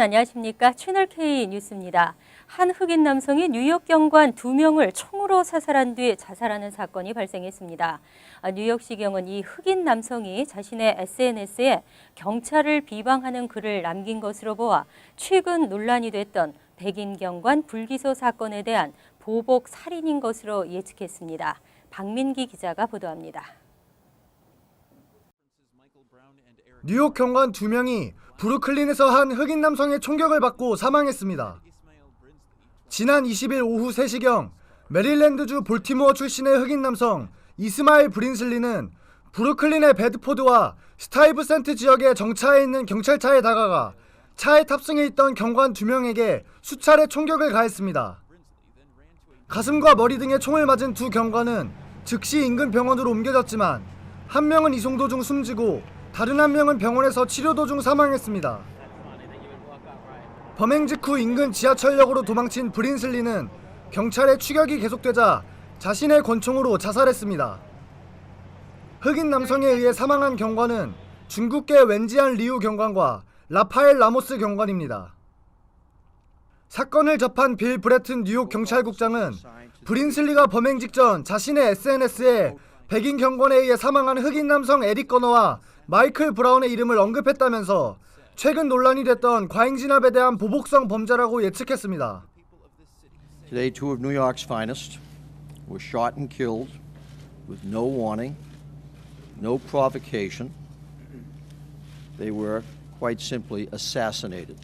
안녕하십니까? 채널K 뉴스입니다. 한 흑인 남성이 뉴욕 경관 2명을 총으로 사살한 뒤 자살하는 사건이 발생했습니다. 뉴욕시경은 이 흑인 남성이 자신의 SNS에 경찰을 비방하는 글을 남긴 것으로 보아 최근 논란이 됐던 백인 경관 불기소 사건에 대한 보복 살인인 것으로 예측했습니다. 박민기 기자가 보도합니다. 뉴욕 경관 2명이 브루클린에서 한 흑인 남성의 총격을 받고 사망했습니다. 지난 20일 오후 3시경 메릴랜드주 볼티모어 출신의 흑인 남성 이스마일 브린슬리는 브루클린의 베드포드와 스타이브센트 지역의 정차해 있는 경찰차에 다가가 차에 탑승해 있던 경관 2명에게 수차례 총격을 가했습니다. 가슴과 머리 등에 총을 맞은 두 경관은 즉시 인근 병원으로 옮겨졌지만 한 명은 이송 도중 숨지고 다른 한 명은 병원에서 치료 도중 사망했습니다. 범행 직후 인근 지하철역으로 도망친 브린슬리는 경찰의 추격이 계속되자 자신의 권총으로 자살했습니다. 흑인 남성에 의해 사망한 경관은 중국계 웬지안 리우 경관과 라파엘 라모스 경관입니다. 사건을 접한 빌 브래튼 뉴욕 경찰국장은 브린슬리가 범행 직전 자신의 SNS에 백인 경관에 의해 사망한 흑인 남성 에릭 거너와 마이클 브라운의 이름을 언급했다면서 최근 논란이 됐던 과잉 진압에 대한 보복성 범죄라고 예측했습니다. Today, two of New York's finest were shot and killed with no warning, no provocation. They were quite simply assassinated,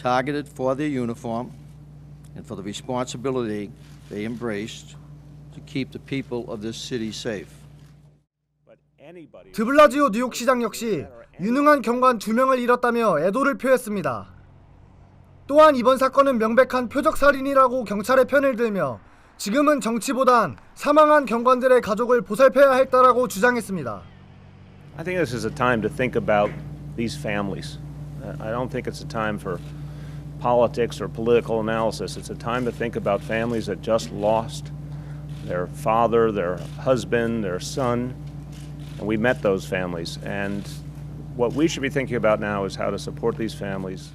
targeted for their uniform and for the responsibility they embraced to keep the people of this city safe. 드블라지오 뉴욕시장 역시 유능한 경관 2명을 잃었다며 애도를 표했습니다. 또한 이번 사건은 명백한 표적살인이라고 경찰의 편을 들며 지금은 정치보단 사망한 경관들의 가족을 보살펴야 했다라고 주장했습니다. I think this is a time to think about these families. I don't think it's a time for politics or political analysis. It's a time to think about families that just lost their father, their husband, their son. And we met those families, and what we should be thinking about now is how to support these families.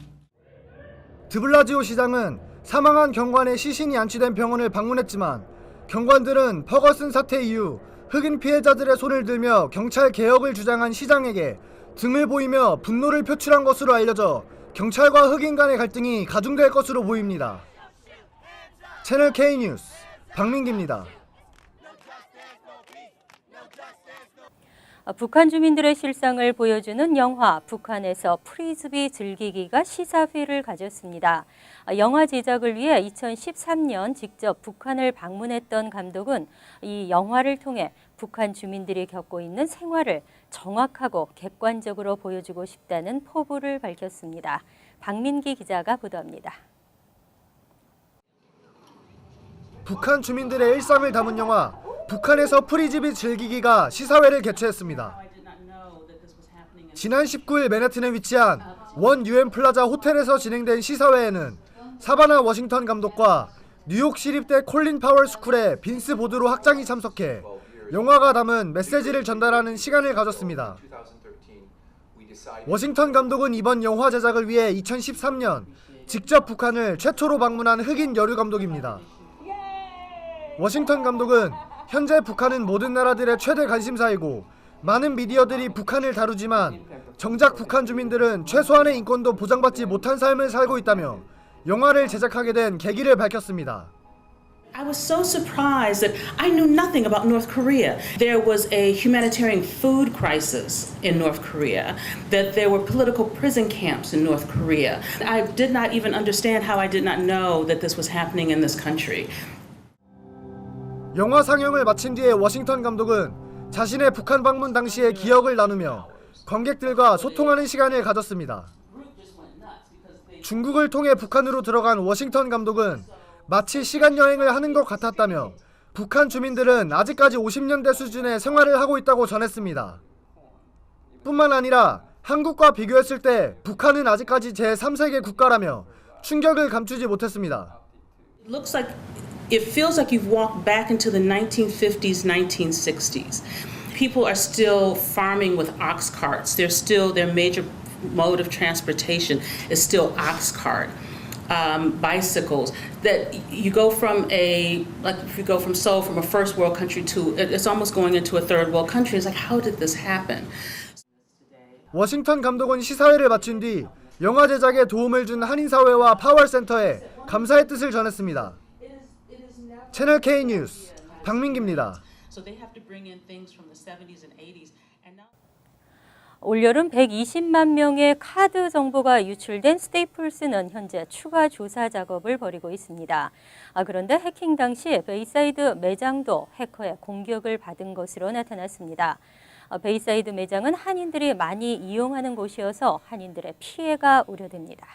드블라지오 시장은 사망한 경관의 시신이 안치된 병원을 방문했지만 경관들은 퍼거슨 사태 이후 흑인 피해자들의 손을 들며 경찰 개혁을 주장한 시장에게 등을 보이며 분노를 표출한 것으로 알려져 경찰과 흑인 간의 갈등이 가중될 것으로 보입니다. 채널K 뉴스 박민기입니다. 북한 주민들의 실상을 보여주는 영화 북한에서 프리즈비 즐기기가 시사회를 가졌습니다. 영화 제작을 위해 2013년 직접 북한을 방문했던 감독은 이 영화를 통해 북한 주민들이 겪고 있는 생활을 정확하고 객관적으로 보여주고 싶다는 포부를 밝혔습니다. 박민기 기자가 보도합니다. 북한 주민들의 일상을 담은 영화 북한에서 프리즈비 즐기기가 시사회를 개최했습니다. 지난 19일 맨해튼에 위치한 원 UN 플라자 호텔에서 진행된 시사회에는 사바나 워싱턴 감독과 뉴욕 시립대 콜린 파월 스쿨의 빈스 보드로 학장이 참석해 영화가 담은 메시지를 전달하는 시간을 가졌습니다. 워싱턴 감독은 이번 영화 제작을 위해 2013년 직접 북한을 최초로 방문한 흑인 여류 감독입니다. 워싱턴 감독은 현재 북한은 모든 나라들의 최대 관심사이고 많은 미디어들이 북한을 다루지만 정작 북한 주민들은 최소한의 인권도 보장받지 못한 삶을 살고 있다며 영화를 제작하게 된 계기를 밝혔습니다. I was so surprised that I knew nothing about North Korea. There was a humanitarian food crisis in North Korea, that there were political prison camps in North Korea. I did not even understand how I did not know that this was happening in this country. 영화 상영을 마친 뒤에 워싱턴 감독은 자신의 북한 방문 당시의 기억을 나누며 관객들과 소통하는 시간을 가졌습니다. 중국을 통해 북한으로 들어간 워싱턴 감독은 마치 시간 여행을 하는 것 같았다며 북한 주민들은 아직까지 50년대 수준의 생활을 하고 있다고 전했습니다. 뿐만 아니라 한국과 비교했을 때 북한은 아직까지 제3세계 국가라며 충격을 감추지 못했습니다. It feels like you've walked back into the 1950s, 1960s. People are still farming with ox carts. Their major mode of transportation is still ox cart. Bicycles, that you go from if you go from Seoul, from a first world country to, it's almost going into a third world country. It's like, how did this happen? 워싱턴 감독은 시사회를 마친 뒤 영화 제작에 도움을 준 한인사회와 파월센터에 감사의 뜻을 전했습니다. 채널 K 뉴스 박민기입니다. So they have to bring in things from the 70s and 80s. 올여름 120만 명의 카드 정보가 유출된 스테이플스는 현재 추가 조사 작업을 벌이고 있습니다. 그런데 해킹 당시 베이사이드 매장도 해커의 공격을 받은 것으로 나타났습니다. 베이사이드 매장은 한인들이 많이 이용하는 곳이어서 한인들의 피해가 우려됩니다.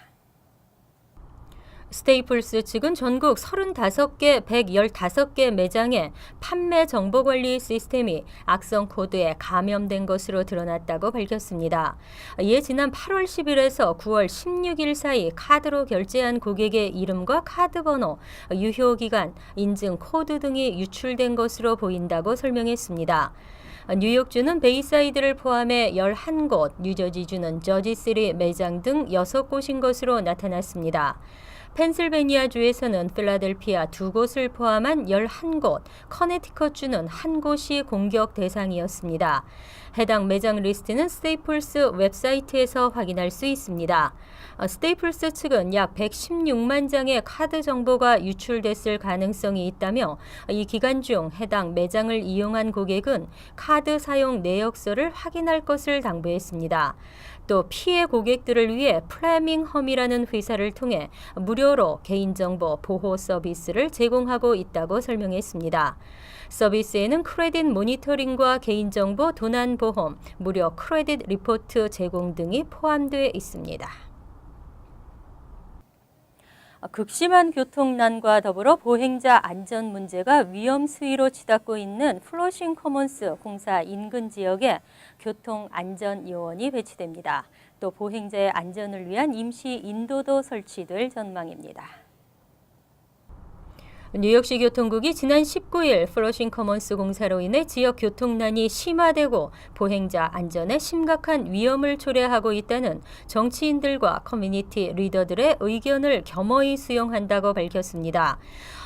스테이플스 측은 전국 35개, 115개 매장에 판매 정보관리 시스템이 악성 코드에 감염된 것으로 드러났다고 밝혔습니다. 이에 지난 8월 10일에서 9월 16일 사이 카드로 결제한 고객의 이름과 카드 번호, 유효기간, 인증 코드 등이 유출된 것으로 보인다고 설명했습니다. 뉴욕주는 베이사이드를 포함해 11곳, 뉴저지주는 저지시리 매장 등 6곳인 것으로 나타났습니다. 펜실베니아주에서는 필라델피아 2곳을 포함한 11곳, 커네티컷주는 1곳이 공격 대상이었습니다. 해당 매장 리스트는 스테이플스 웹사이트에서 확인할 수 있습니다. 스테이플스 측은 약 116만 장의 카드 정보가 유출됐을 가능성이 있다며 이 기간 중 해당 매장을 이용한 고객은 카드 사용 내역서를 확인할 것을 당부했습니다. 또 피해 고객들을 위해 플래밍험이라는 회사를 통해 무료로 개인정보 보호 서비스를 제공하고 있다고 설명했습니다. 서비스에는 크레딧 모니터링과 개인정보 도난보험, 무료 크레딧 리포트 제공 등이 포함되어 있습니다. 극심한 교통난과 더불어 보행자 안전 문제가 위험 수위로 치닫고 있는 플러싱 커먼스 공사 인근 지역에 교통안전요원이 배치됩니다. 또 보행자의 안전을 위한 임시 인도도 설치될 전망입니다. 뉴욕시 교통국이 지난 19일 플러싱 커먼스 공사로 인해 지역 교통난이 심화되고 보행자 안전에 심각한 위험을 초래하고 있다는 정치인들과 커뮤니티 리더들의 의견을 겸허히 수용한다고 밝혔습니다.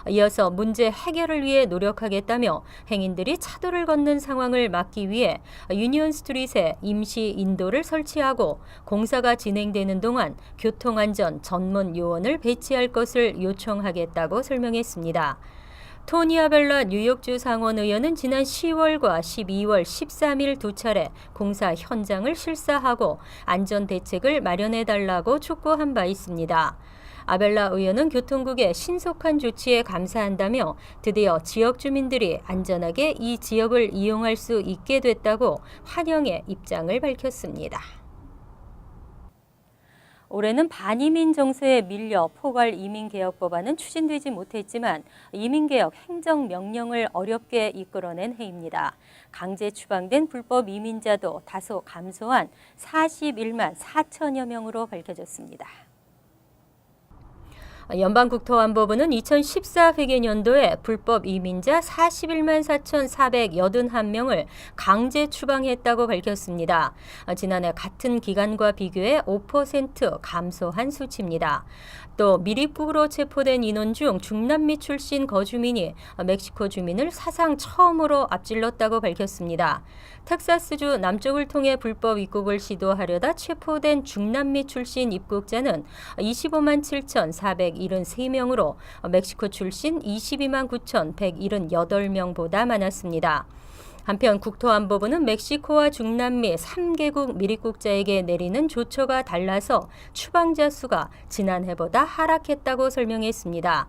이어서 문제 해결을 위해 노력하겠다며 행인들이 차도를 걷는 상황을 막기 위해 유니온 스트릿에 임시 인도를 설치하고 공사가 진행되는 동안 교통안전 전문 요원을 배치할 것을 요청하겠다고 설명했습니다. 토니 아벨라 뉴욕주 상원 의원은 지난 10월과 12월 13일 두 차례 공사 현장을 실사하고 안전 대책을 마련해달라고 촉구한 바 있습니다. 아벨라 의원은 교통국의 신속한 조치에 감사한다며 드디어 지역 주민들이 안전하게 이 지역을 이용할 수 있게 됐다고 환영의 입장을 밝혔습니다. 올해는 반이민 정서에 밀려 포괄 이민개혁 법안은 추진되지 못했지만 이민개혁 행정명령을 어렵게 이끌어낸 해입니다. 강제 추방된 불법 이민자도 다소 감소한 41만 4천여 명으로 밝혀졌습니다. 연방국토안보부는 2014 회계년도에 불법 이민자 41만 4,481명을 강제 추방했다고 밝혔습니다. 지난해 같은 기간과 비교해 5% 감소한 수치입니다. 또 미립국으로 체포된 인원 중 중남미 출신 거주민이 멕시코 주민을 사상 처음으로 앞질렀다고 밝혔습니다. 텍사스주 남쪽을 통해 불법 입국을 시도하려다 체포된 중남미 출신 입국자는 25만 7,473명으로 멕시코 출신 22만 9,178명보다 많았습니다. 한편 국토안보부는 멕시코와 중남미 3개국 미립국자에게 내리는 조처가 달라서 추방자 수가 지난해보다 하락했다고 설명했습니다.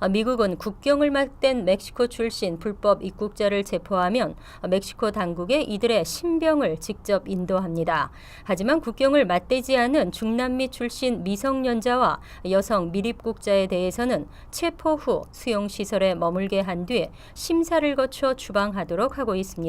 미국은 국경을 맞댄 멕시코 출신 불법 입국자를 체포하면 멕시코 당국에 이들의 신병을 직접 인도합니다. 하지만 국경을 맞대지 않은 중남미 출신 미성년자와 여성 미립국자에 대해서는 체포 후 수용시설에 머물게 한 뒤 심사를 거쳐 추방하도록 하고 있습니다.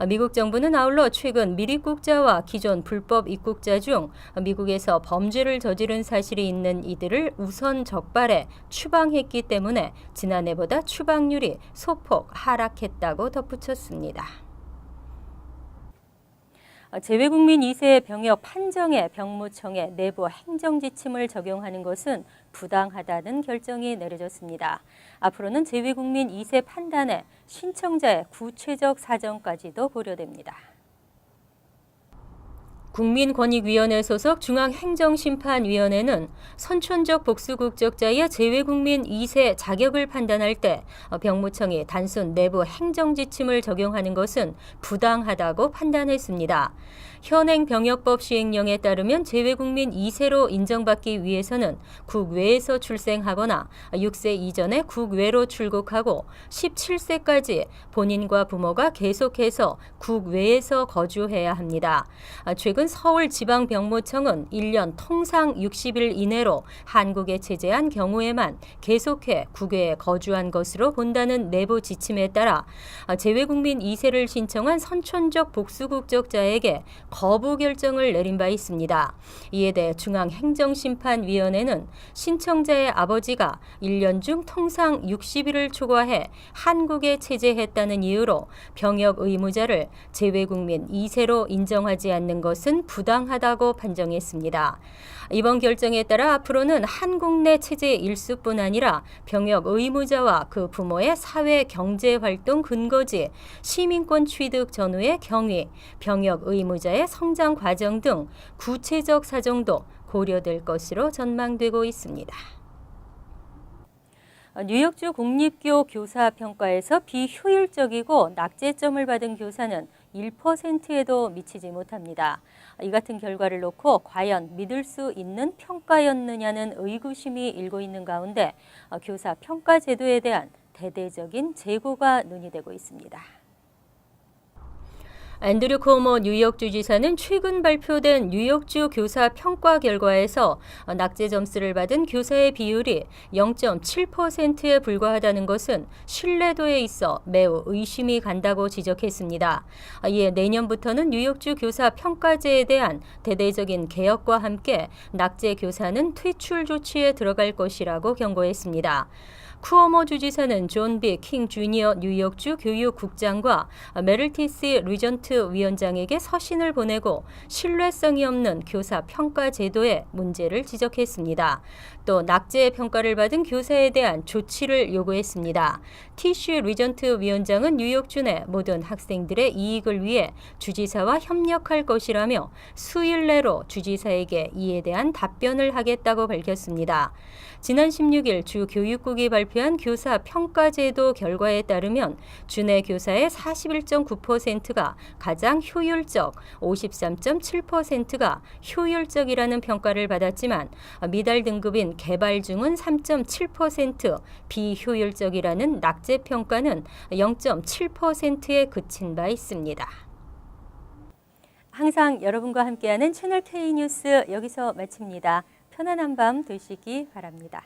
미국 정부는 아울러 최근 미립국자와 기존 불법 입국자 중 미국에서 범죄를 저지른 사실이 있는 이들을 우선 적발해 추방했기 때문에 지난해보다 추방률이 소폭 하락했다고 덧붙였습니다. 재외국민 2세 병역 판정에 병무청에 내부 행정지침을 적용하는 것은 부당하다는 결정이 내려졌습니다. 앞으로는 재외국민 2세 판단에 신청자의 구체적 사정까지도 고려됩니다. 국민권익위원회 소속 중앙행정심판위원회는 선천적 복수국적자의 재외국민 2세 자격을 판단할 때 병무청이 단순 내부 행정지침을 적용하는 것은 부당하다고 판단했습니다. 현행 병역법 시행령에 따르면 재외국민 2세로 인정받기 위해서는 국외에서 출생하거나 6세 이전에 국외로 출국하고 17세까지 본인과 부모가 계속해서 국외에서 거주해야 합니다. 최근 서울지방병무청은 1년 통상 60일 이내로 한국에 체재한 경우에만 계속해 국외에 거주한 것으로 본다는 내부 지침에 따라 재외국민 2세를 신청한 선천적 복수국적자에게 거부 결정을 내린 바 있습니다. 이에 대해 중앙행정심판위원회는 신청자의 아버지가 1년 중 통상 60일을 초과해 한국에 체재했다는 이유로 병역 의무자를 재외국민 2세로 인정하지 않는 것은 부당하다고 판정했습니다. 이번 결정에 따라 앞으로는 한국 내 체제 일수뿐 아니라 병역 의무자와 그 부모의 사회 경제 활동 근거지, 시민권 취득 전후의 경위, 병역 의무자의 성장 과정 등 구체적 사정도 고려될 것으로 전망되고 있습니다. 뉴욕주 공립교 교사평가에서 비효율적이고 낙제점을 받은 교사는 1%에도 미치지 못합니다. 이 같은 결과를 놓고 과연 믿을 수 있는 평가였느냐는 의구심이 일고 있는 가운데 교사 평가 제도에 대한 대대적인 재고가 논의되고 있습니다. 앤드류 쿠오모 뉴욕주 지사는 최근 발표된 뉴욕주 교사 평가 결과에서 낙제 점수를 받은 교사의 비율이 0.7%에 불과하다는 것은 신뢰도에 있어 매우 의심이 간다고 지적했습니다. 이에 내년부터는 뉴욕주 교사 평가제에 대한 대대적인 개혁과 함께 낙제 교사는 퇴출 조치에 들어갈 것이라고 경고했습니다. 쿠오모 주지사는 존 비 킹 주니어 뉴욕주 교육국장과 메릴티스 리전트 위원장에게 서신을 보내고 신뢰성이 없는 교사 평가 제도의 문제를 지적했습니다. 또 낙제 평가를 받은 교사에 대한 조치를 요구했습니다. 티슈 리전트 위원장은 뉴욕주 내 모든 학생들의 이익을 위해 주지사와 협력할 것이라며 수일 내로 주지사에게 이에 대한 답변을 하겠다고 밝혔습니다. 지난 16일 주 교육국이 발표한 교사 평가제도 결과에 따르면 주내 교사의 41.9%가 가장 효율적, 53.7%가 효율적이라는 평가를 받았지만 미달 등급인 개발 중은 3.7%, 비효율적이라는 낙제 평가는 0.7%에 그친 바 있습니다. 항상 여러분과 함께하는 채널 K 뉴스 여기서 마칩니다. 편안한 밤 되시기 바랍니다.